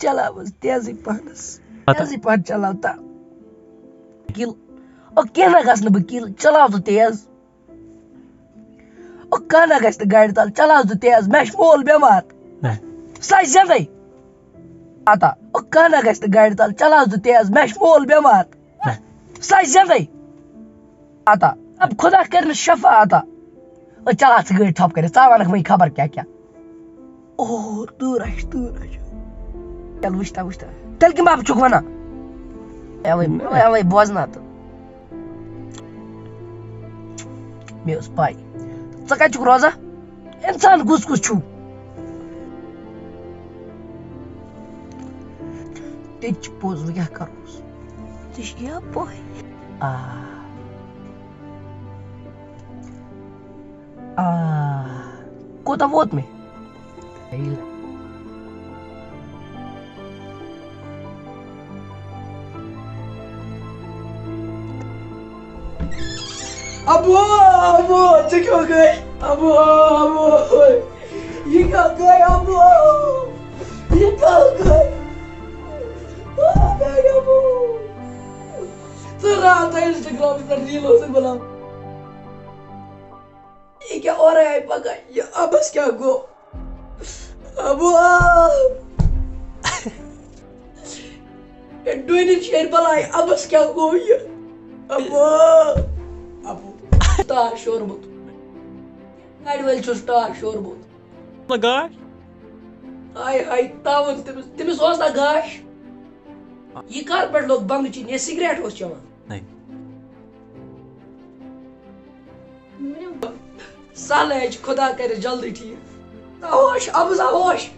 चला बस तेजी पहन चलाता किल और कहना गस न किल चलाओ तो तेज और कहना गस गाड़ी तल चलाओ तो तेज मैं मोल बेमार सच ज्यादा आता और कहना गस गाड़ी तल चलाओ तो तेज मैं मोल बेमार सच ज्यादा आता अब खुदा कर शफा आता और चला गाड़ी ठप कर वन मैं खबर क्या क्या ओह दूर चल वुश्ता तेल कम आप चुक वना अवे बोजना तो मे पाई च कत रोजा इंसान गुस छु तेज पोज वो क्या करोस तिश क्या पोय कोता वोत में अबो ये क्या गए अबो ये क्या गए अबो ये क्या गए अबो सरा था इंस्टाग्राम पर रीलों से बोला ये क्या हो रहा है पका ये अब बस क्या गो अबो ये डोइनिन शेर बलाई अब बस क्या गो ये अबो स्टार शोरबुत गाड़ी वाले स्टार शोरबुत गाश हाय तावन तमिस ओस ना गाश ये कर पर लोग बंग चीन ये सिगरेट ओस चवन नहीं साले खुदा करे जल्दी ठीक होश अब जा होश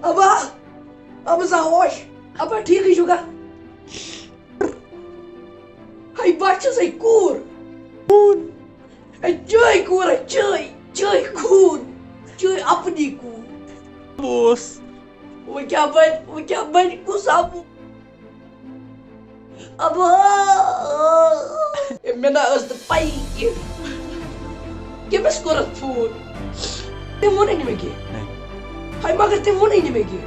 अब जा होश अब ठीक ही जुगा हाय बच्चे से कूर Joy kura joy खून joy अपनी खून बोस वो क्या बन कुछ अब मैंने उस पाई कि बस कोरत फोन ते वो नहीं में के हाय मगर ते वो नहीं में के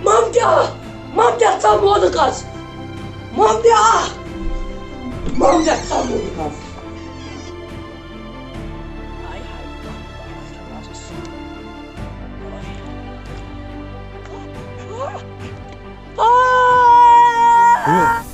माम क्या सा मोदकास माम क्या सा मोदकास Ah!